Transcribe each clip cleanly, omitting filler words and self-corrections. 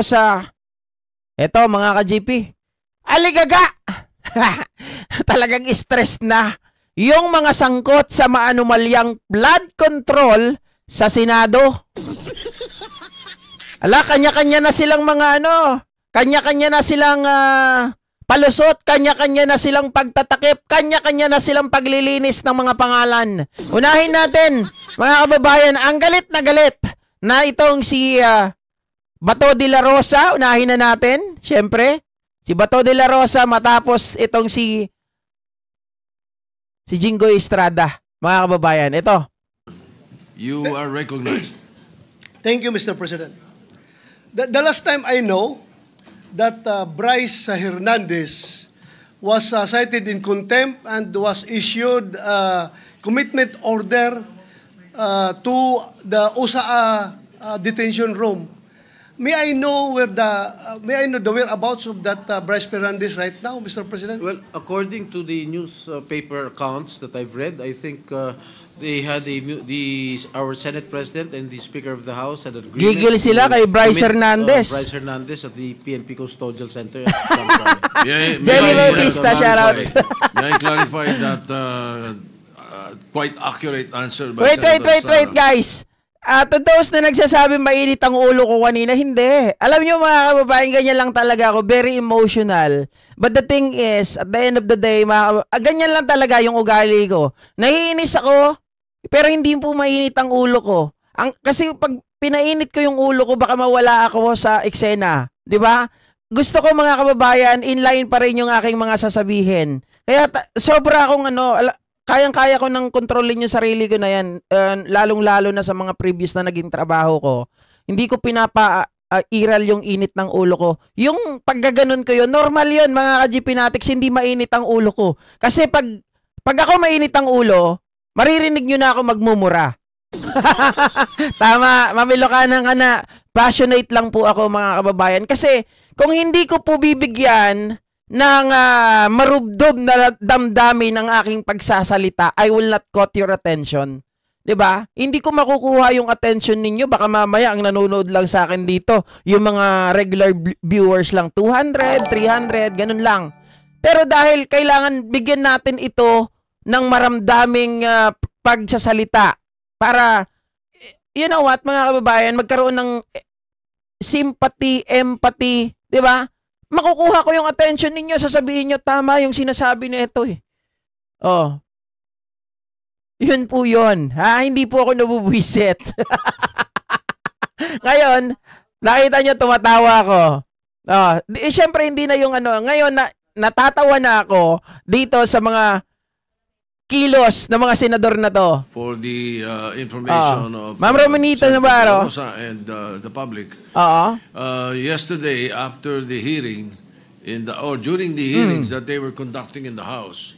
sa eto mga ka-GP. Aligaga! Talagang stress na yung mga sangkot sa maanumalyang flood control sa Senado. Ala, kanya-kanya na silang mga kanya-kanya na silang palusot, kanya-kanya na silang pagtatakip, kanya-kanya na silang paglilinis ng mga pangalan. Unahin natin, mga kababayan, ang galit na itong si Bato de la Rosa. Unahin na natin, syempre. Si Bato de la Rosa matapos itong si Jinggoy Estrada. Mga kababayan, ito. You are recognized. Thank you, Mr. President. The last time I know that Bryce Hernandez was cited in contempt and was issued a commitment order to the USAA detention room. May I know the whereabouts of that Bryce Hernandez right now, Mr. President? Well, according to the newspaper accounts that I've read, I think they had our Senate President and the Speaker of the House had an agreement. Gigil sila kay Bryce Hernandez. Bryce Hernandez at the PNP Custodial Center. Jenny Bautista, shout out. May I clarify that quite accurate answer by Wait, guys. To those na nagsasabi mainit ang ulo ko kanina, hindi. Alam nyo mga kababayan, ganyan lang talaga ako. Very emotional. But the thing is, at the end of the day, ganyan lang talaga yung ugali ko. Naiinis ako, pero hindi po mainit ang ulo ko. Kasi pag pinainit ko yung ulo ko, baka mawala ako sa eksena. Di ba? Gusto ko mga kababayan, inline pa rin yung aking mga sasabihin. Kaya sobra akong kayang-kaya ko nang kontrolin yung sarili ko na yan, lalong-lalo na sa mga previous na naging trabaho ko. Hindi ko iral yung init ng ulo ko. Yung paggaganon ko yun, normal yun mga ka-GPnatics, hindi mainit ang ulo ko. Kasi pag ako mainit ang ulo, maririnig nyo na ako magmumura. Tama, Mamilokanan ka na. Passionate lang po ako mga kababayan. Kasi kung hindi ko po bibigyan ng marubdob na damdamin ng aking pagsasalita, I will not caught your attention. 'Di ba? Hindi ko makukuha yung attention ninyo. Baka mamaya ang nanonood lang sa akin dito, yung mga regular viewers lang, 200, 300, ganun lang. Pero dahil kailangan bigyan natin ito ng maramdaming pagsasalita para, you know what, mga kababayan, magkaroon ng sympathy, empathy, 'di ba? Makukuha ko yung attention ninyo, sasabihin nyo, tama yung sinasabi na ito eh. Oh. Yun po yun. Hindi po ako nabubwisit. Ngayon, nakita nyo, tumatawa ako. Siyempre, hindi na yung ngayon, natatawa na ako dito sa mga kilos ng mga senador na to. For the information of Ma'am Romanita Navarro and the public. Yesterday, after the hearing, during the hearings that they were conducting in the House,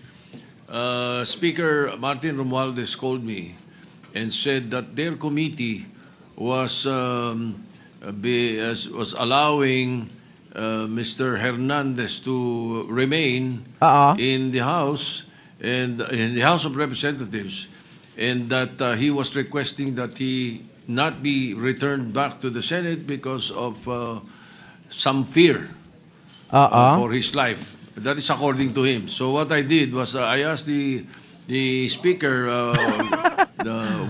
Speaker Martin Romualdez called me and said that their committee was allowing Mr. Hernandez to remain in the House and in the House of Representatives, and that he was requesting that he not be returned back to the Senate because of some fear for his life. That is according to him. So what I did was I asked the Speaker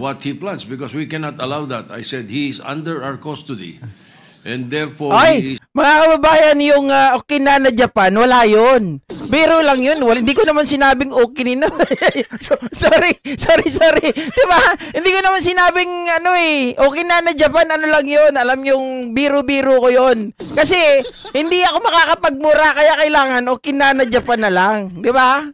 what he plans, because we cannot allow that. I said he is under our custody, and therefore he is... Mga kababayan, yung Okinawa Japan, wala yun. Biro lang yun. Hindi ko naman sinabing Okinawa. Sorry. Diba? Hindi ko naman sinabing Okinawa Japan, lang yun. Alam yung biro-biro ko yun. Kasi hindi ako makakapagmura, kaya kailangan Okinawa Japan na lang. Diba?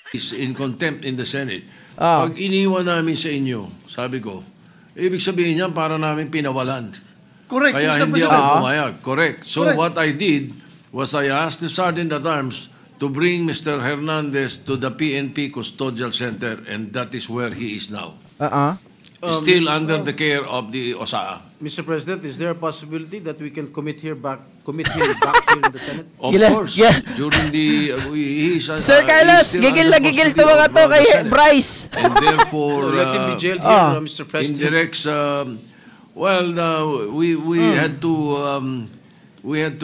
Is in contempt in the Senate. Pag iniwan namin sa inyo, sabi ko, ibig sabihin niyan para namin pinawalan. Correct. Kaya hindi ako pumayag. Correct. So what I did was I asked the Sergeant-at-Arms to bring Mr. Hernandez to the PNP Custodial Center, and that is where he is now. Still under the care of the OSAA. Mr. President, is there a possibility that we can commit him back here in the Senate? Of course. Yeah. During the... Sir Carlos, gigil na gigil to mga to kay Bryce. And therefore... let him be jailed here, Mr. President. Indirects... Well, we had to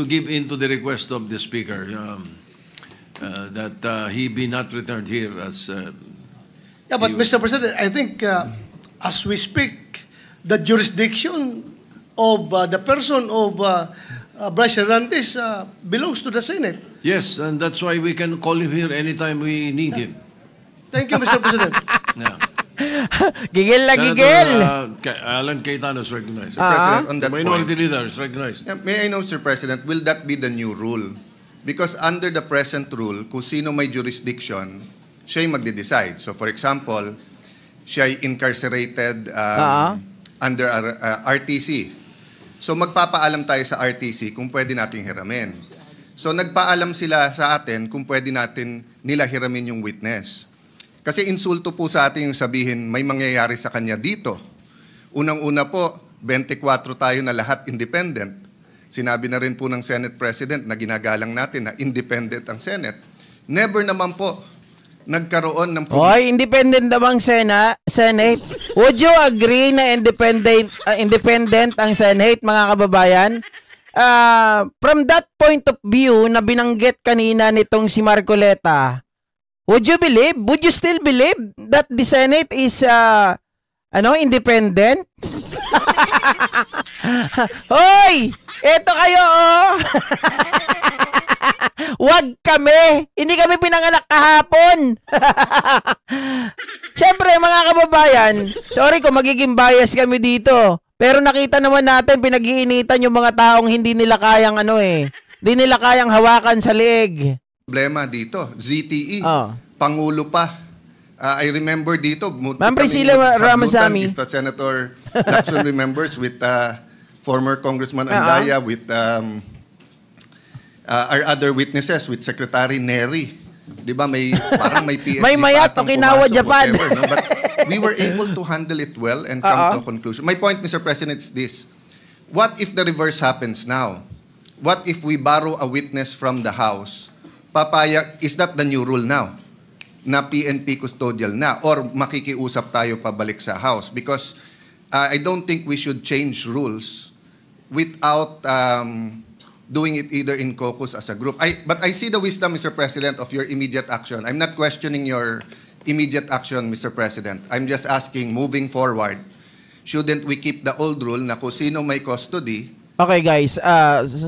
give in to the request of the speaker that he be not returned here as. Yeah, but Mr. President, I think as we speak, the jurisdiction of the person of Bryce Hernandez belongs to the Senate. Yes, and that's why we can call him here anytime we need him. Thank you, Mr. President. Yeah. Gigil na gigil. Alan Cayetano is recognized. President, on The that minority point, leader is recognized. may I know, Sir President, will that be the new rule? Because under the present rule, kung sino may jurisdiction, siya yung magde-decide. So for example, siya ay incarcerated under RTC. So magpapaalam tayo sa RTC kung pwede nating hiramin. So nagpaalam sila sa atin kung pwede natin nila hiramin yung witness. Kasi insulto po sa atin yung sabihin may mangyayari sa kanya dito. Unang-una po, 24 tayo na lahat independent. Sinabi na rin po ng Senate President na ginagalang natin na independent ang Senate. Never naman po nagkaroon ng... Hoy, independent na bang Senate? Would you agree na independent ang Senate, mga kababayan? From that point of view na binanggit kanina nitong si Marcoleta, would you still believe that the Senate is independent? Hoy! Eto kayo, oh! Wag kami! Hindi kami pinanganak kahapon! Siyempre, mga kababayan, sorry kung magiging bias kami dito. Pero nakita naman natin, pinag-iinitan yung mga taong hindi nila kayang hindi nila kayang hawakan sa leeg. Problema dito, ZTE, Pangulo pa. I remember dito, Ma'am Priscilla Ramasamy, if Senator Lacson remembers, with former Congressman Andaya, with our other witnesses, with Secretary Neri. Di ba, parang may PSD may mayat Okinawa, Japan. Whatever, no? But we were able to handle it well and come to a conclusion. My point, Mr. President, is this. What if the reverse happens now? What if we borrow a witness from the House? Is that the new rule now? Na PNP custodial na? Or makikiusap tayo pabalik sa House? Because I don't think we should change rules without doing it either in caucus as a group. But I see the wisdom, Mr. President, of your immediate action. I'm not questioning your immediate action, Mr. President. I'm just asking, moving forward, shouldn't we keep the old rule na kung sino may custody? Okay guys,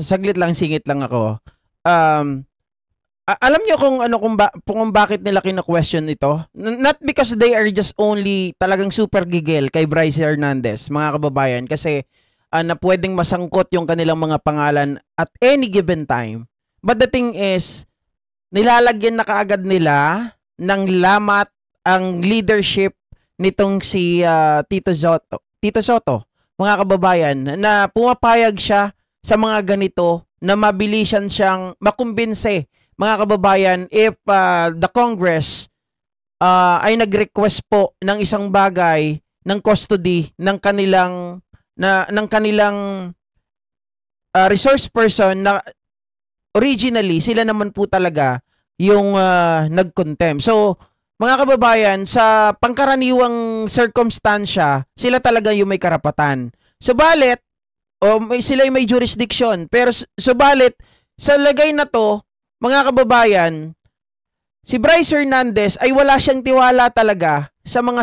saglit lang, singit lang ako. Alam nyo kung bakit nila kina-question ito? Not because they are just only talagang super gigil kay Bryce Hernandez, mga kababayan, kasi na pwedeng masangkot yung kanilang mga pangalan at any given time. But the thing is, nilalagyan na kaagad nila ng lamat ang leadership nitong si Tito Soto, mga kababayan, na pumapayag siya sa mga ganito na mabilisan siyang makumbinse, mga kababayan, if the Congress ay nag-request po ng isang bagay ng custody ng kanilang resource person na originally sila naman po talaga yung nag-contempt. So, mga kababayan, sa pangkaraniwang circumstansya, sila talaga yung may karapatan. Subalit, sila yung may jurisdiction. Pero subalit, sa lagay na to, mga kababayan, si Bryce Hernandez ay wala siyang tiwala talaga sa mga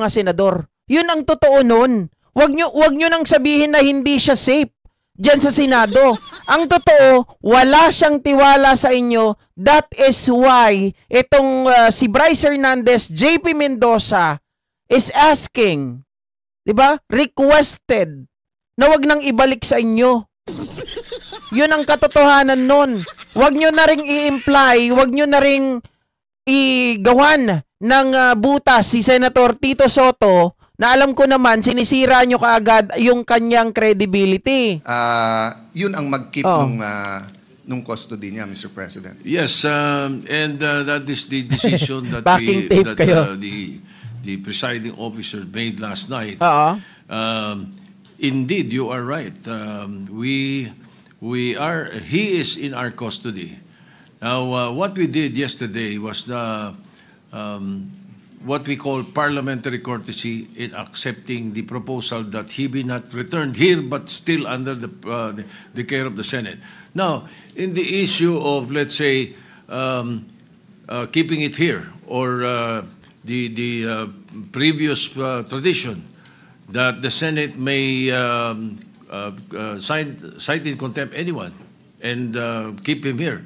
senador. Yun ang totoo nun. Wag nyo nang sabihin na hindi siya safe diyan sa Senado. Ang totoo, wala siyang tiwala sa inyo. That is why itong si Bryce Hernandez, JP Mendoza is asking, 'di ba? Requested na wag nang ibalik sa inyo. Yun ang katotohanan nun. Wag nyo na ring i-imply, wag nyo na ring igawan ng butas si Senator Tito Soto na alam ko naman sinisira nyo kaagad yung kanyang credibility. Yun ang mag-keep nung custody niya, Mr. President. Yes, and that is the decision that the presiding officer made last night. Indeed, you are right. He is in our custody. Now, what we did yesterday was what we call parliamentary courtesy in accepting the proposal that he be not returned here but still under the care of the Senate. Now, in the issue of, let's say, keeping it here, or the previous tradition that the Senate may cite in contempt anyone and keep him here.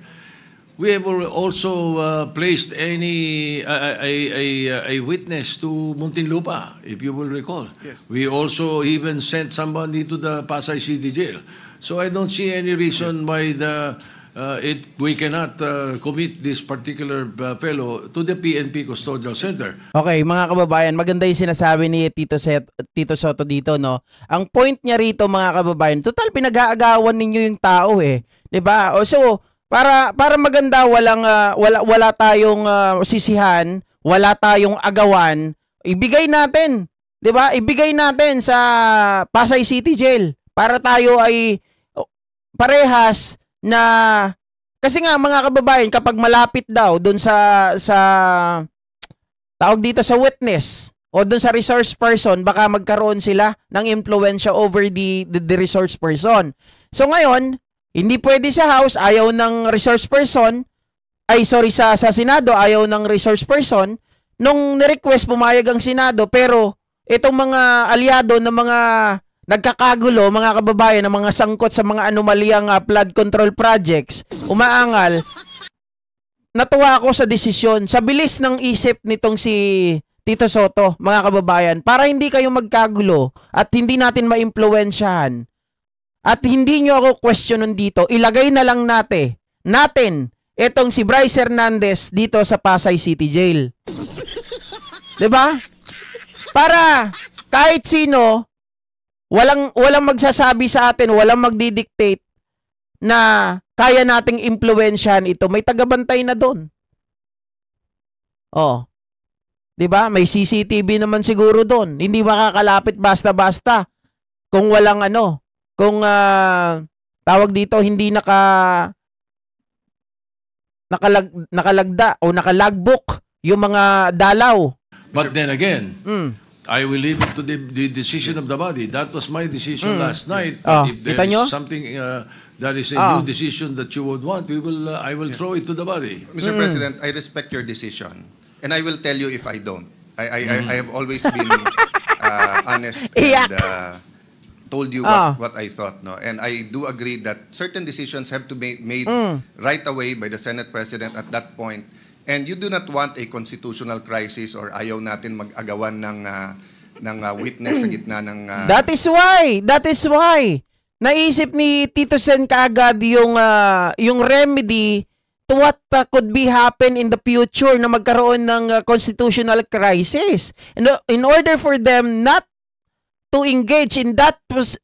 We have also placed a witness to Muntinlupa, if you will recall. Yes. We also even sent somebody to the Pasay City Jail. So I don't see any reason why we cannot commit this particular fellow to the PNP Custodial Center. Okay, mga kababayan, maganda yung sinasabi ni Tito Soto dito, no? Ang point niya rito, mga kababayan, total pinag-aagawan ninyo yung tao eh. 'Di ba? So, para maganda, wala tayong sisihan, wala tayong agawan, ibigay natin, 'di ba? Ibigay natin sa Pasay City Jail para tayo ay parehas na, kasi nga mga kababayan, kapag malapit daw doon sa tawag dito sa witness o doon sa resource person, baka magkaroon sila ng impluwensya over the resource person. So ngayon, hindi pwede sa House, ayaw ng resource person, sa Senado, ayaw ng resource person. Nung ni-request, pumayag ang Senado, pero itong mga aliado ng mga nagkakagulo, mga kababayan, ng mga sangkot sa mga anomalyang flood control projects, umaangal. Natuwa ako sa desisyon, sa bilis ng isip nitong si Tito Soto, mga kababayan, para hindi kayo magkagulo at hindi natin maimpluwensyahan. At hindi nyo ako questionon dito, ilagay na lang natin itong si Bryce Hernandez dito sa Pasay City Jail. 'Di ba? Para kahit sino, walang magsasabi sa atin, walang magdidictate na kaya nating impluwensyahan ito. May tagabantay na doon. Oh. 'Di ba? May CCTV naman siguro doon. Hindi makakalapit basta-basta kung walang kung tawag dito, hindi nakalagda o nakalagbook yung mga dalaw. But then again, I will leave it to the decision of the body. That was my decision last night. If there is something that is a new decision that you would want, I will throw it to the body. Mr. President, I respect your decision, and I will tell you if I don't. I have always been honest and told you what I thought, no? And I do agree that certain decisions have to be made right away by the Senate President at that point. And you do not want a constitutional crisis or ayaw natin mag-agawan ng witness sa gitna ng... That is why naisip ni Tito Sen kaagad yung remedy to what could be happen in the future na magkaroon ng constitutional crisis. In order for them not to engage in that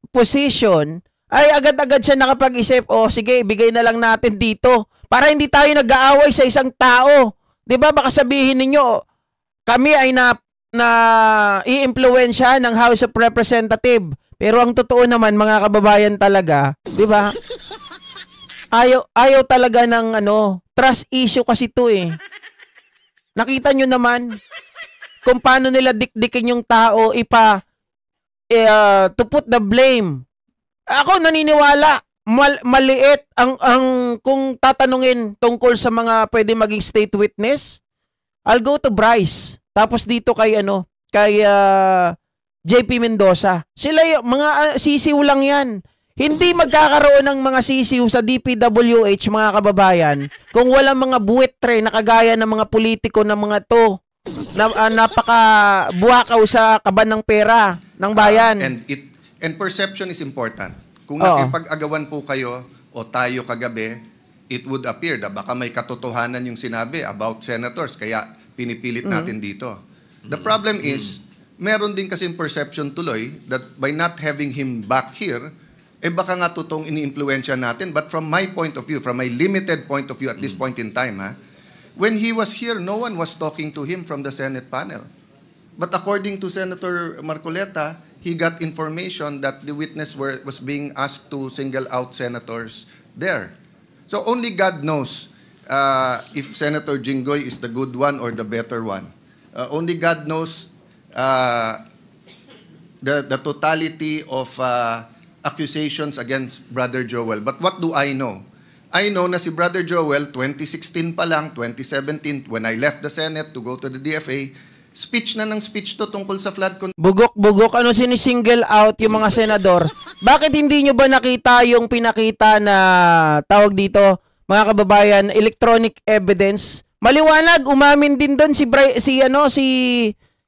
position, ay agad-agad siya nakapag-isip, sige, ibigay na lang natin dito para hindi tayo nag-aaway sa isang tao. 'Di ba? Baka sabihin ninyo, kami ay i-impluwensya ng House of Representatives. Pero ang totoo naman, mga kababayan talaga, 'di ba? Ayaw talaga ng trust issue kasi 'to eh. Nakita nyo naman kung paano nila dikdikin yung tao to put the blame. Ako naniniwala, maliit ang kung tatanungin tungkol sa mga pwede maging state witness, I'll go to Bryce. Tapos dito kay JP Mendoza. Sila mga sisiw lang 'yan. Hindi magkakaroon ng mga sisiw sa DPWH, mga kababayan, kung walang mga buwitre na kagaya ng mga politiko ng mga to na napaka-buwakaw sa kaban ng pera ng bayan. And perception is important. Kung nakipag-agawan po kayo o tayo kagabi, it would appear na baka may katotohanan yung sinabi about senators, kaya pinipilit natin dito. The problem is, meron din kasing perception tuloy that by not having him back here, baka nga totoong ini-impluwensya natin. But from my point of view, from my limited point of view at this point in time, when he was here, no one was talking to him from the Senate panel. But according to Senator Marcoleta, he got information that the witness was being asked to single out senators there. So only God knows if Senator Jinggoy is the good one or the better one. Only God knows the totality of accusations against Brother Joel. But what do I know? I know na si Brother Joel, 2016 pa lang, 2017, when I left the Senate to go to the DFA, speech na ng speech to tungkol sa flood control. Bugok-bugok, ano sinisingle out yung mga senador? Bakit hindi nyo ba nakita yung pinakita na tawag dito, mga kababayan, electronic evidence? Maliwanag, umamin din doon si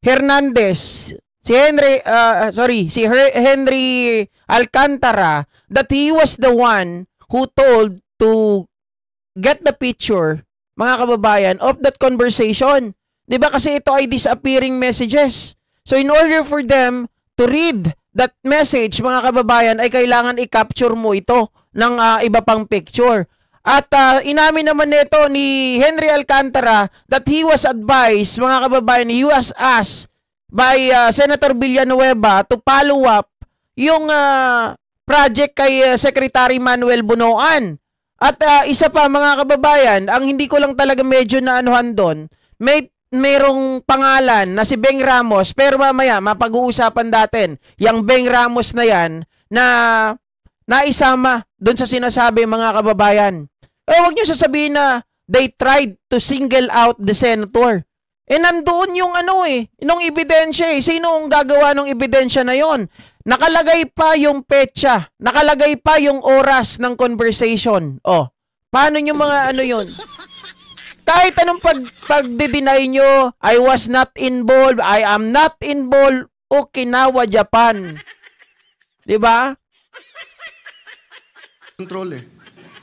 Hernandez, si Henry Alcantara, that he was the one who told to get the picture, mga kababayan, of that conversation. Diba kasi ito ay disappearing messages. So in order for them to read that message, mga kababayan, ay kailangan i-capture mo ito ng iba pang picture. At inamin naman nito ni Henry Alcantara that he was advised, mga kababayan, he was asked by Senator Villanueva to follow up yung project kay Secretary Manuel Bunoan. At isa pa, mga kababayan, ang hindi ko lang talaga medyo naanuhan doon, merong pangalan na si Beng Ramos, pero mamaya mapag-uusapan natin yung Beng Ramos na yan na naisama doon sa sinasabi, mga kababayan. Huwag nyo sasabihin na they tried to single out the senator. Nandoon yung nung ebidensya Sino ang gagawa ng ebidensya na yon? Nakalagay pa yung petsa, nakalagay pa yung oras ng conversation. Paano nyo mga yun? Kahit anong pag-deny nyo, I was not involved, I am not involved, Okinawa, Japan. Diba? Control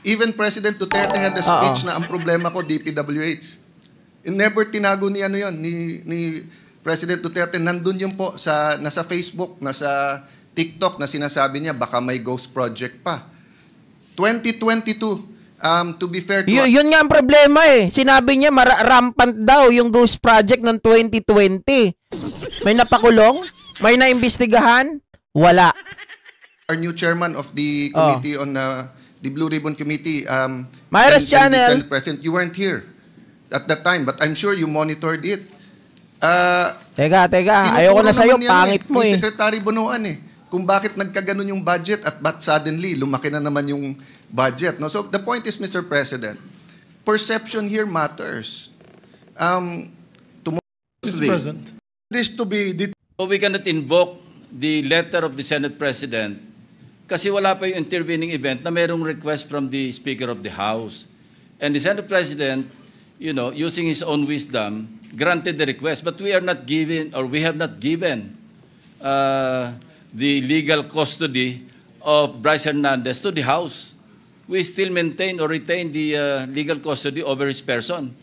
Even President Duterte had a speech na ang problema ko, DPWH. Never tinago ni ni President Duterte. Nandun yun po nasa Facebook, nasa TikTok na sinasabi niya baka may ghost project pa. 2022, to be fair to yun nga ang problema Sinabi niya rampant daw yung ghost project ng 2020. May napakulong? May naimbestigahan? Wala. Our new chairman of the committee on the Blue Ribbon Committee, Myra's Channel. President, you weren't here at that time, but I'm sure you monitored it. Teka. Ayoko na sa'yo. Pangit mo ni Secretary Bunoan kung bakit nagkaganon yung budget at ba't suddenly lumaki na naman yung budget. No? So the point is, Mr. President, perception here matters. Mr. President, this to be... So we cannot invoke the letter of the Senate President kasi wala pa yung intervening event na mayroong request from the Speaker of the House. And the Senate President, using his own wisdom, granted the request, but we have not given the legal custody of Bryce Hernandez to the House. We still maintain or retain the legal custody over his person.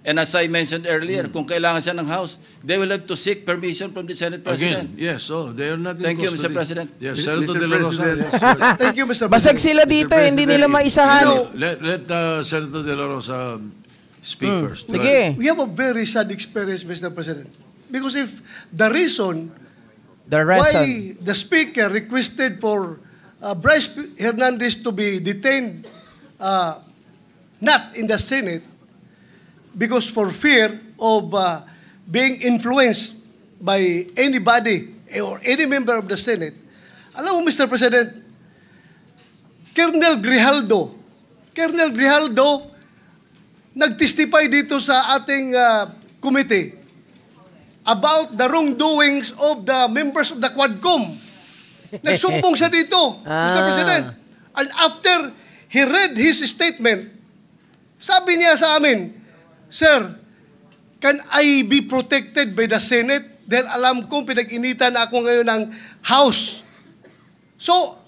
And as I mentioned earlier, kung kailangan siya ng House, they will have to seek permission from the Senate President. Again, yes, they are not in Thank you, custody. Mr. President. Yes, Senator De La Rosa. Yes. Thank you, Mr. President. Basag sila dito, hindi nila maisahan. Let Senator De La Rosa speak first. Sige. We have a very sad experience, Mr. President. Because if the reason why the Speaker requested for Bryce Hernandez to be detained not in the Senate because for fear of being influenced by anybody or any member of the Senate. Alam mo, Mr. President, Colonel Grijaldo nag-testify dito sa ating committee about the wrongdoings of the members of the Quadcom. Nagsumbong siya dito, Mr. President. And after he read his statement, sabi niya sa amin, Sir, can I be protected by the Senate? Dahil alam kong pinag-initan ako ngayon ng House. So,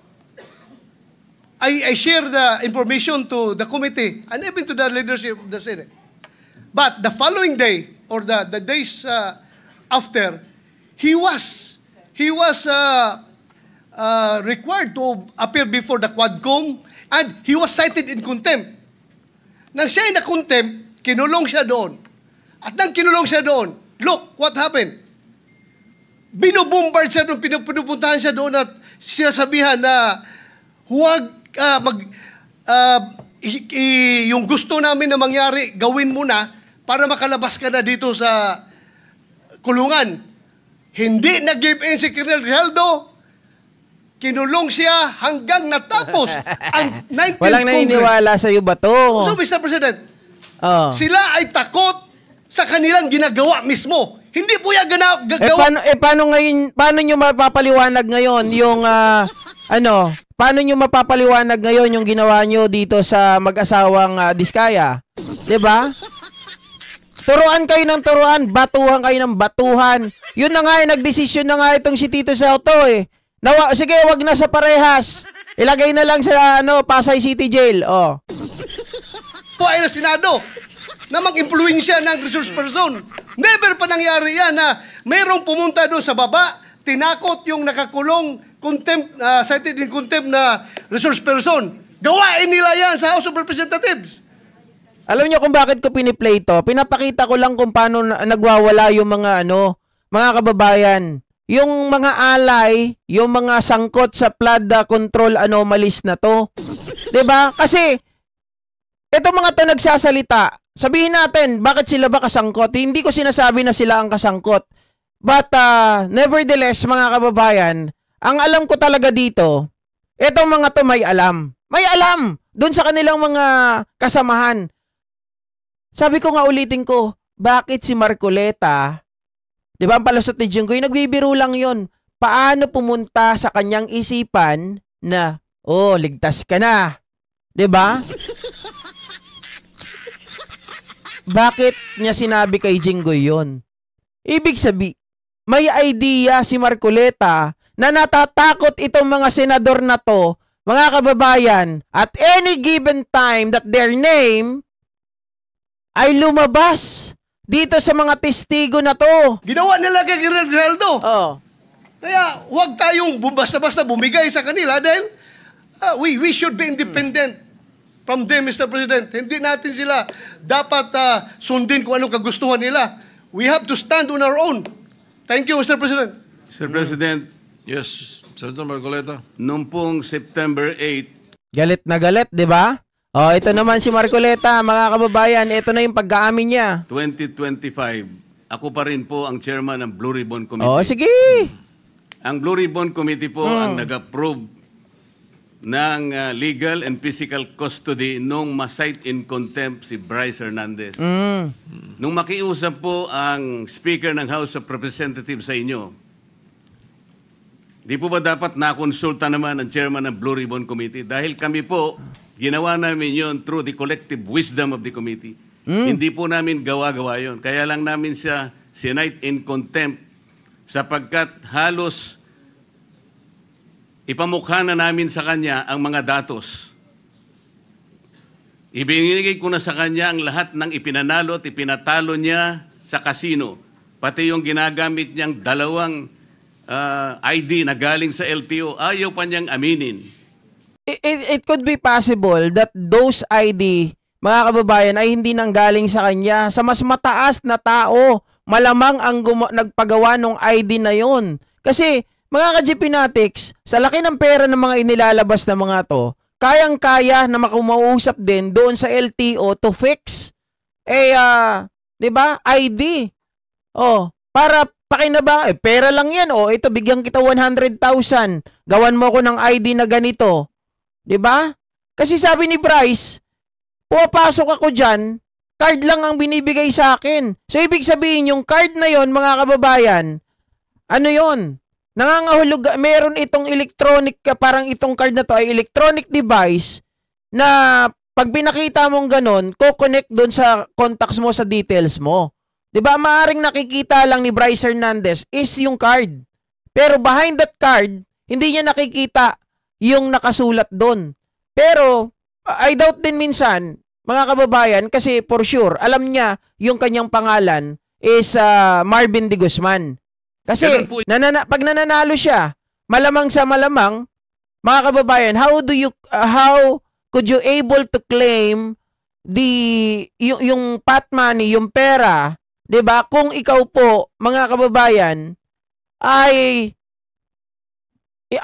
I share the information to the committee and even to the leadership of the Senate. But the following day, or the days after, he was required to appear before the Quadcom and he was cited in contempt. Nang siya ay na-contempt, kinulong siya doon. At nang kinulong siya doon, look, what happened? Binubombard siya doon, pinupuntahan siya doon at sinasabihan na huwag yung gusto namin na mangyari, gawin mo na para makalabas ka na dito sa kulungan. Hindi nag-give in si Colonel Grijaldo. Kinulong siya hanggang natapos ang 19th Walang naniniwala sa iyo ba to? So, Mr. President, sila ay takot sa kanilang ginagawa mismo. Hindi po yan gagawa. Paano nyo mapapaliwanag ngayon yung, paano nyo mapapaliwanag ngayon yung ginawa nyo dito sa mag-asawang Diskaya? Diba? Turuan kayo ng turuan, batuhan kayo ng batuhan. Yun na nga, nagdesisyon na nga itong si Tito Soto eh. Sige, wag na sa parehas. Ilagay na lang sa Pasay City Jail. Po ay na Senado na mag-impluensya ng resource person. Never pa nangyari yan na mayroong pumunta doon sa baba, tinakot yung nakakulong cited in contempt na resource person. Gawain nila yan sa House of Representatives. Alam niyo kung bakit ko piniplay to? Pinapakita ko lang kung paano nagwawala yung mga mga kababayan. Yung mga alay, yung mga sangkot sa flood control anomalies na to. 'Di ba? Kasi eto mga to nagsasalita. Sabihin natin, bakit sila ba kasangkot? Hindi ko sinasabi na sila ang kasangkot. But nevertheless, mga kababayan, ang alam ko talaga dito, etong mga to may alam. May alam doon sa kanilang mga kasamahan. Sabi ko nga, ulitin ko, bakit si Marcoleta, di ba ang palusot ni Jinggoy, nagbibiro lang yon. Paano pumunta sa kanyang isipan na, ligtas ka na. Di ba? Bakit niya sinabi kay Jinggoy yon? Ibig sabi, may idea si Marcoleta na natatakot itong mga senador na to, mga kababayan, at any given time that their name ay lumabas dito sa mga testigo na to. Ginawa nila kay Colonel Grijaldo. Kaya huwag tayong basta-basta bumigay sa kanila dahil we should be independent from them, Mr. President. Hindi natin sila dapat sundin kung anong kagustuhan nila. We have to stand on our own. Thank you, Mr. President. Mr. President. Yes, Senator Marcoleta. Noong pong September 8. Galit na galit, di ba? Ito naman si Marcoleta, mga kababayan. Ito na yung pag-aamin niya. 2025. Ako pa rin po ang chairman ng Blue Ribbon Committee. Sige. Ang Blue Ribbon Committee po ang nag-approve ng legal and physical custody nung ma-cite in contempt si Bryce Hernandez. Nung makiusap po ang Speaker ng House of Representatives sa inyo, di po ba dapat nakonsulta naman ang chairman ng Blue Ribbon Committee? Dahil kami po, ginawa namin yon through the collective wisdom of the committee. Hindi po namin gawa-gawa yon. Kaya lang namin siya sinite in contempt sapagkat halos ipamukha na namin sa kanya ang mga datos. Ibinigay ko na sa kanya ang lahat ng ipinanalo at ipinatalo niya sa casino. Pati yung ginagamit niyang dalawang ID na galing sa LTO, ayaw pa niyang aminin. It could be possible that those ID, mga kababayan, ay hindi nanggaling sa kanya. Sa mas mataas na tao, malamang ang nagpagawa ng ID na yon. Kasi, mga ka-GPnatics, sa laki ng pera ng mga inilalabas na mga to, kayang-kaya na makumausap din doon sa LTO to fix. Di ba? ID. Para pakinabang, pera lang yan. Ito, bigyan kita 100,000. Gawan mo ko ng ID na ganito. 'Di ba? Kasi sabi ni Bryce, pupasok ako diyan, card lang ang binibigay sa akin. So ibig sabihin yung card na 'yon, mga kababayan, ano 'yon? Nangangahulugan, meron itong electronic, parang itong card na to ay electronic device na pag pinakita mong ganon, ko-connect doon sa contacts mo, sa details mo. 'Di ba? Maaring nakikita lang ni Bryce Hernandez is yung card. Pero behind that card, hindi niya nakikita yung nakasulat doon. Pero, I doubt din minsan, mga kababayan, kasi for sure, alam niya yung kanyang pangalan is Marvin de Guzman. Kasi, pag nananalo siya, malamang sa malamang, mga kababayan, how could you able to claim yung pot money, yung pera, 'di ba? Kung ikaw po, mga kababayan, ay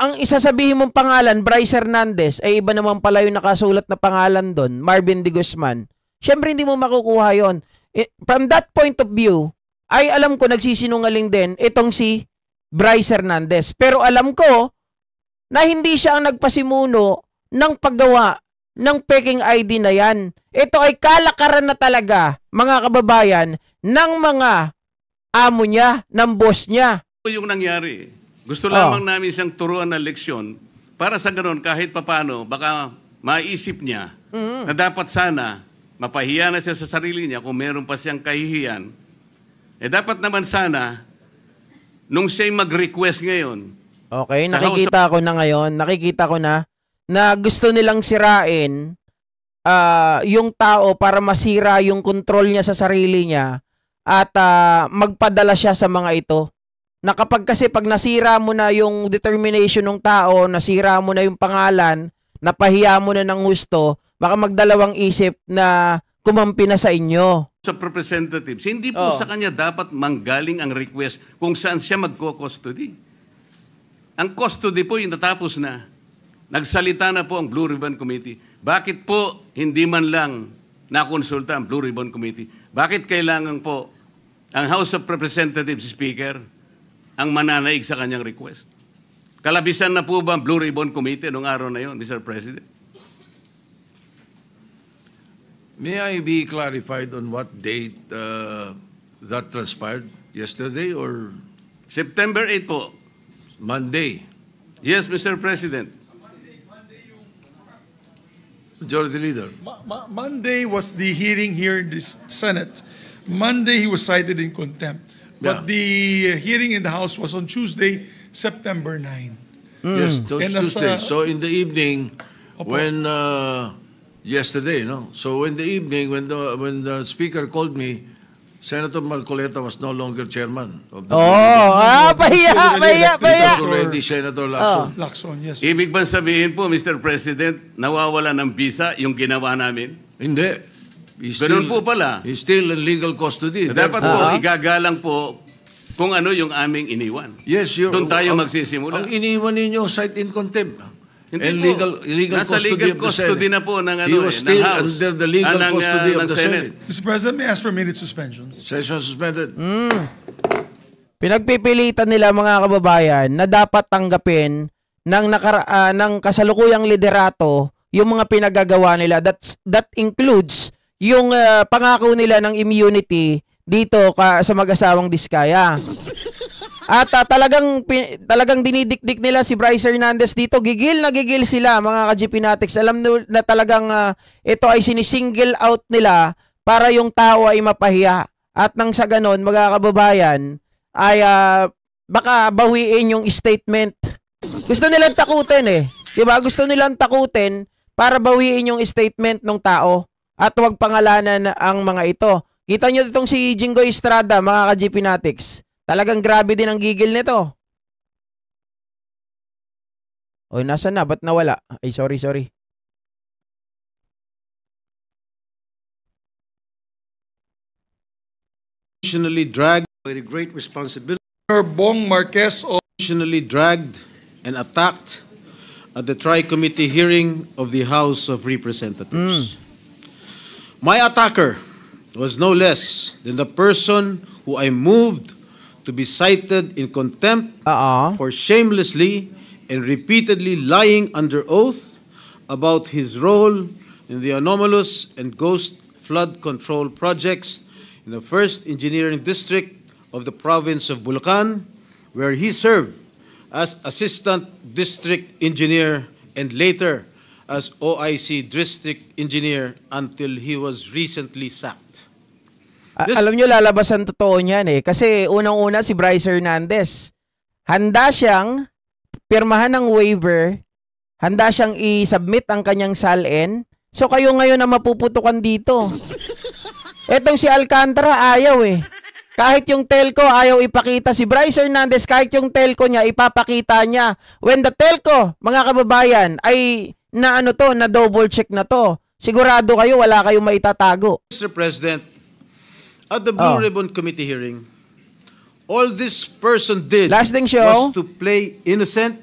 ang isasabihin mong pangalan, Bryce Hernandez, ay iba naman pala yung nakasulat na pangalan doon, Marvin de Guzman. Siyempre, hindi mo makukuha yon. From that point of view, ay alam ko nagsisinungaling din itong si Bryce Hernandez. Pero alam ko na hindi siya ang nagpasimuno ng paggawa ng peking ID na yan. Ito ay kalakaran na talaga, mga kababayan, ng mga amo niya, ng boss niya. Yung nangyari. Gusto lamang namin siyang turuan ng leksyon para sa ganun kahit papano baka maisip niya na dapat sana mapahiya na siya sa sarili niya kung meron pa siyang kahihiyan. Dapat naman sana nung siya'y mag-request ngayon. Okay, nakikita ko na ngayon, na gusto nilang sirain yung tao para masira yung control niya sa sarili niya at magpadala siya sa mga ito. Na kapag kasi pag nasira mo na yung determination ng tao, nasira mo na yung pangalan, napahiya mo na ng gusto, baka magdalawang isip na kumampi na sa inyo. Sa representatives, hindi po sa kanya dapat manggaling ang request kung saan siya magko-custody. Ang custody po yung natapos na. Nagsalita na po ang Blue Ribbon Committee. Bakit po hindi man lang nakonsulta ang Blue Ribbon Committee? Bakit kailangan po ang House of Representatives Speaker ang mananaig sa kanyang request? Kalabisan na po ba ang Blue Ribbon Committee noong araw na yon, Mr. President? May I be clarified on what date that transpired? Yesterday or? September 8 po. Monday. Yes, Mr. President. Majority Leader. Monday was the hearing here in the Senate. Monday he was cited in contempt. But the hearing in the House was on Tuesday, September 9. Yes, Tuesday. So in the evening, when yesterday, no. So in the evening, when the Speaker called me, Senator Marcoleta was no longer chairman of the pahiya. already Senator Lacson. Lacson, yes. Ibig bang sabihin po, Mr. President, nawawala ng visa yung ginawa namin? Hindi. Ganun po pala. He's still in legal custody. Dapat po, igagalang po kung ano yung aming iniwan. Yes, doon tayo magsisimula. Ang iniwan ninyo, cite in contempt. Hindi and po. legal Nasa custody legal of the custody Senate. na po ng, He was still House. under the legal custody of the Senate. Mr. President, may I ask for a minute suspension? Session suspended. Pinagpipilitan nila mga kababayan na dapat tanggapin ng kasalukuyang liderato yung mga pinagagawa nila. That includes yung pangako nila ng immunity dito sa mag-asawang Diskaya. At talagang dinidikdik nila si Bryce Hernandez dito. Gigil na gigil sila, mga ka-GP Natics. Alam na talagang ito ay sinisingle out nila para yung tao ay mapahiya. At nang sa ganon, mga kababayan, ay baka bawiin yung statement. Gusto nilang takutin eh. Diba? Gusto nilang takutin para bawiin yung statement ng tao. At huwag pangalanan ang mga ito. Kita nyo itong si Jinggoy Estrada, mga ka-GP Natics. Talagang grabe din ang gigil nito. Oy, nasa na? Ba't nawala? Ay, sorry. Emotionally dragged With a great responsibility. Bong Marquez emotionally dragged and attacked at the Tri-Committee hearing of the House of Representatives. My attacker was no less than the person who I moved to be cited in contempt for shamelessly and repeatedly lying under oath about his role in the anomalous and ghost flood control projects in the 1st Engineering District of the province of Bulacan, where he served as Assistant District Engineer and later as OIC District Engineer until he was recently sacked. Alam nyo, lalabas ang totoo niyan eh. Kasi unang-una si Bryce Hernandez, handa siyang pirmahan ng waiver, handa siyang i-submit ang kanyang SALN. So kayo ngayon ang mapuputukan dito. Etong si Alcantara ayaw eh. Kahit yung telco ayaw ipakita. Si Bryce Hernandez, kahit yung telco niya, ipapakita niya. When the telco, mga kababayan, ay na double check na to. Sigurado kayo, wala kayong maitatago. Mr. President, at the Blue Ribbon Committee hearing, all this person did was to play innocent,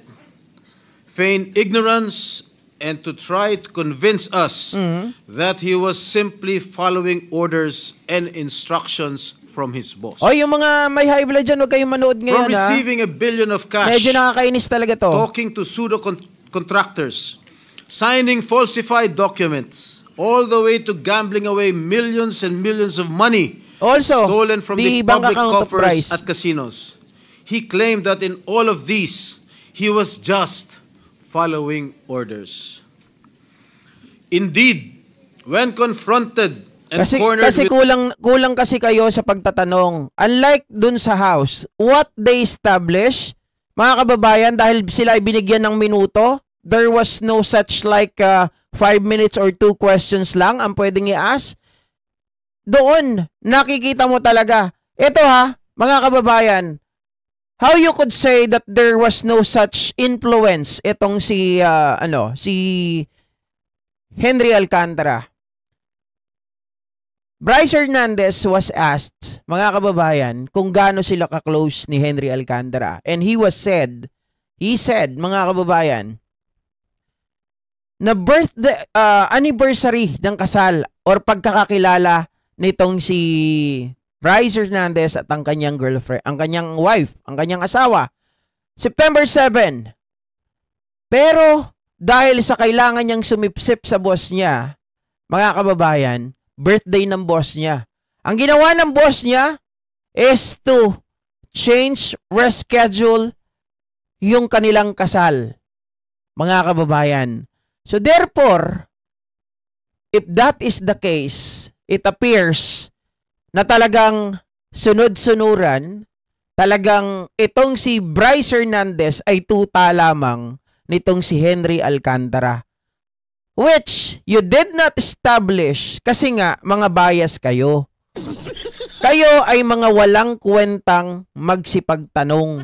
feign ignorance, and to try to convince us that he was simply following orders and instructions from his boss. Oh, yung mga may high blood dyan, huwag kayong manood ngayon, From receiving $1 billion of cash, medyo nakakainis talaga to. talking to pseudo-contractors, signing falsified documents, all the way to gambling away millions and millions of money Also, stolen from the bank public account of coffers Bryce. at casinos. He claimed that in all of these, he was just following orders. Indeed, when confronted and cornered Kasi kulang kasi kayo sa pagtatanong. Unlike dun sa House, what they establish, mga kababayan, dahil sila ay binigyan ng minuto, there was no such like 5 minutes or 2 questions lang ang pwedeng i-ask. Doon, nakikita mo talaga. Ito mga kababayan, how you could say that there was no such influence itong si Henry Alcantara. Bryce Hernandez was asked, mga kababayan, kung gaano sila ka-close ni Henry Alcantara. And he said, mga kababayan, na anniversary ng kasal or pagkakakilala nitong si Bryce Hernandez at ang kanyang girlfriend, ang kanyang wife, ang kanyang asawa, September 7. Pero dahil sa kailangan niyang sumipsip sa boss niya, mga kababayan, birthday ng boss niya. Ang ginawa ng boss niya is to reschedule yung kanilang kasal, mga kababayan. So therefore, if that is the case, it appears na talagang sunod-sunuran, talagang itong si Bryce Hernandez ay tuta lamang nitong si Henry Alcantara. Which you did not establish kasi nga mga bias kayo. Kayo ay mga walang kwentang magsipagtanong.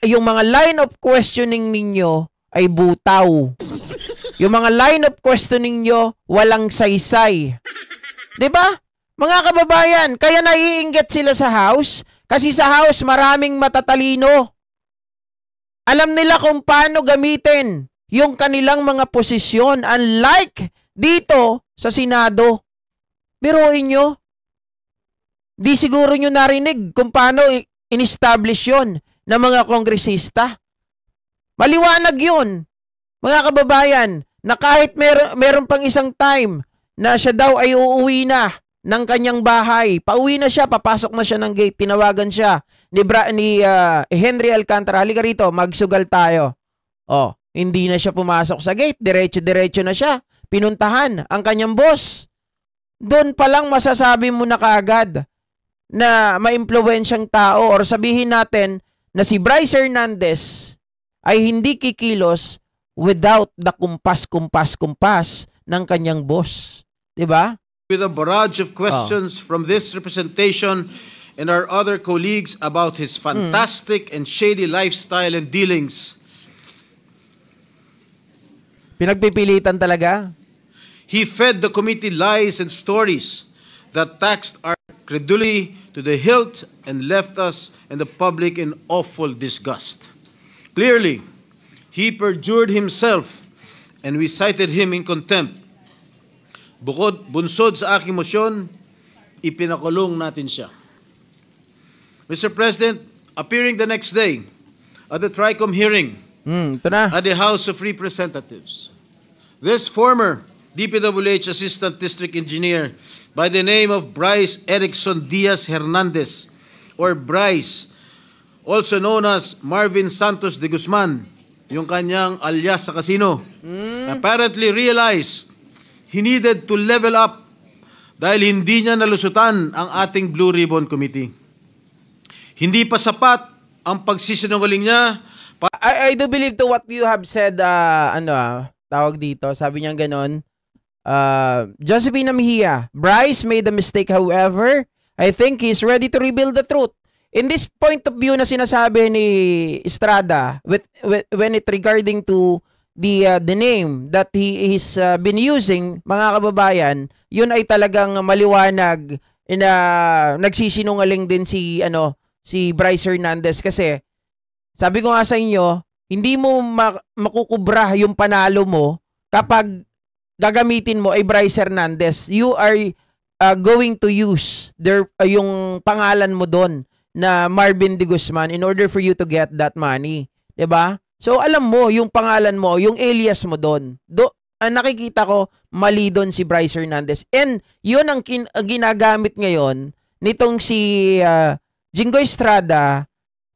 Yung mga line of questioning ninyo ay butaw. Yung mga line of questioning nyo walang saysay. 'Di ba? Mga kababayan, kaya naiinggit sila sa House kasi sa House maraming matatalino. Alam nila kung paano gamitin yung kanilang mga posisyon, unlike dito sa Senado. Biruin nyo. Di siguro nyo narinig kung paano in-establish yun ng mga kongresista. Maliwanag yun, mga kababayan, na kahit meron pang isang time na siya daw ay uuwi na ng kanyang bahay, pauwi na siya, papasok na siya ng gate, tinawagan siya ni Henry Alcantara, halika rito, magsugal tayo. Oh, hindi na siya pumasok sa gate, diretso-diretso na siya, pinuntahan ang kanyang boss. Doon pa lang masasabi mo na kaagad na maimpluwensyang tao or sabihin natin na si Bryce Hernandez ay hindi kikilos without the kumpas ng kanyang boss. Diba? With a barrage of questions from this representation and our other colleagues about his fantastic and shady lifestyle and dealings. Pinagpipilitan talaga. He fed the committee lies and stories that taxed our credulity to the hilt and left us and the public in awful disgust. Clearly, he perjured himself and we cited him in contempt. Bunsod sa aking motion, ipinakulong natin siya. Mr. President, appearing the next day at the TRICOM hearing at the House of Representatives, this former DPWH Assistant District Engineer by the name of Bryce Erickson Diaz Hernandez, or Bryce, also known as Marvin Santos de Guzman, yung kanyang alias sa casino, apparently realized he needed to level up dahil hindi niya nalusutan ang ating Blue Ribbon Committee. Hindi pa sapat ang pagsisinungaling niya. I do believe to what you have said, tawag dito, sabi niya ganon. Josephine Mejia, Bryce made a mistake, however, I think he's ready to reveal the truth. In this point of view na sinasabi ni Estrada, when it regarding to the name that he is been using, mga kababayan, yun ay talagang maliwanag na nagsisinungaling din si Bryce Hernandez kasi sabi ko nga sa inyo, hindi mo makukubra yung panalo mo kapag gagamitin mo ay Bryce Hernandez. You are going to use yung pangalan mo doon na Marvin De Guzman in order for you to get that money. 'Di ba? So alam mo yung pangalan mo, yung alias mo doon. Nakikita ko mali doon si Bryce Hernandez. And yun ang ginagamit ngayon nitong si Jinggoy Estrada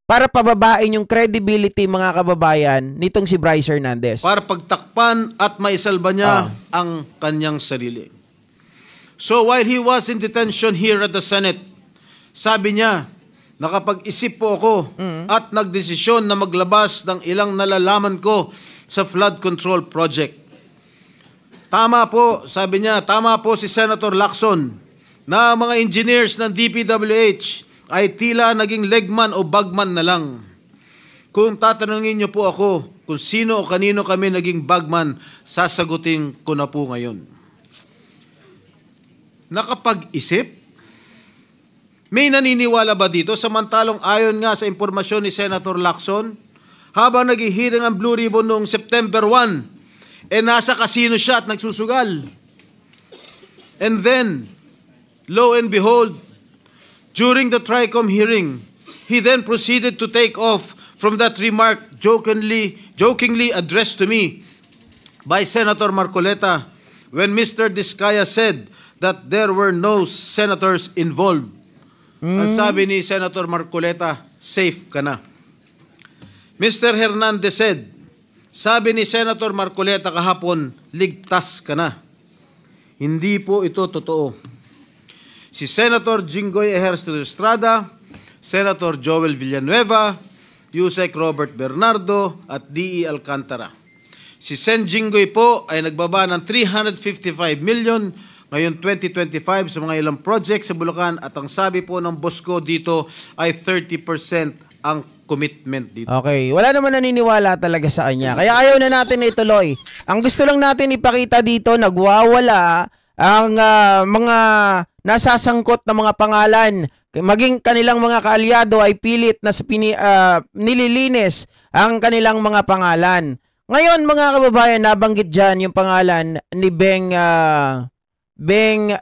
para pababain yung credibility, mga kababayan, nitong si Bryce Hernandez. Para pagtakpan at maisalba niya ang kanyang sarili. So while he was in detention here at the Senate, sabi niya, nakapag-isip po ako at nagdesisyon na maglabas ng ilang nalalaman ko sa flood control project. Tama po, sabi niya, tama po si Senator Lacson na mga engineers ng DPWH ay tila naging legman o bagman na lang. Kung tatanungin niyo po ako kung sino o kanino kami naging bagman, sasagutin ko na po ngayon. Nakapag-isip? May naniniwala ba dito? Samantalong ayon nga sa impormasyon ni Senator Lacson, habang naghihiring ang Blue Ribbon noong September 1, nasa casino siya at nagsusugal. And then, lo and behold, during the TRICOM hearing, he then proceeded to take off from that remark jokingly addressed to me by Senator Marcoleta when Mr. Diskaya said that there were no senators involved. Ang sabi ni Senator Marcoleta, safe ka na. Mr. Hernandez said, sabi ni Senator Marcoleta kahapon, ligtas ka na. Hindi po ito totoo. Si Senator Jinggoy Estrada, Senator Joel Villanueva, Yusek Robert Bernardo at D.E. Alcantara. Si Sen Jinggoy po ay nagbaba ng 355 million ngayon 2025 sa mga ilang project sa Bulacan at ang sabi po ng boss ko dito ay 30% ang commitment dito. Okay, wala naman naniniwala talaga sa kanya. Kaya ayaw na natin ituloy. Ang gusto lang natin ipakita dito, nagwawala ang mga nasasangkot na mga pangalan. Maging kanilang mga kaalyado ay pilit na nililinis ang kanilang mga pangalan. Ngayon mga kababayan, nabanggit dyan yung pangalan ni Beng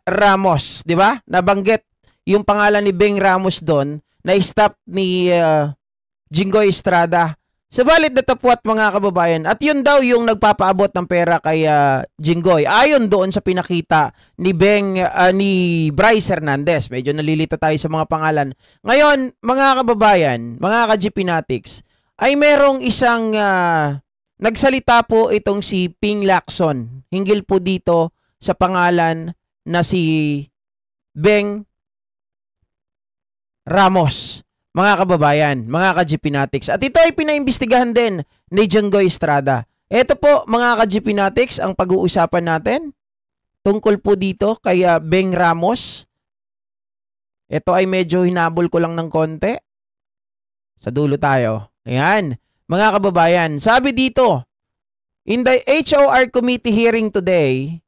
Ramos, di ba? Nabanggit yung pangalan ni Beng Ramos doon na stop ni Jinggoy Estrada. Sabalit natapwat mga kababayan, at yun daw yung nagpapaabot ng pera kay Jinggoy. Ayon doon sa pinakita ni Bryce Hernandez. Medyo nalilito tayo sa mga pangalan. Ngayon, mga kababayan, mga ka-GP Natics, ay merong isang nagsalita po itong si Ping Lacson. Hinggil po dito sa pangalan na si Beng Ramos. Mga kababayan, mga ka-GP Natics. At ito ay pinaimbestigahan din ni Jinggoy Estrada. Ito po, mga ka-GP Natics, ang pag-uusapan natin tungkol po dito kay Beng Ramos. Ito ay medyo hinabol ko lang ng konti. Sa dulo tayo. Ayan. Mga kababayan, sabi dito, in the HOR committee hearing today,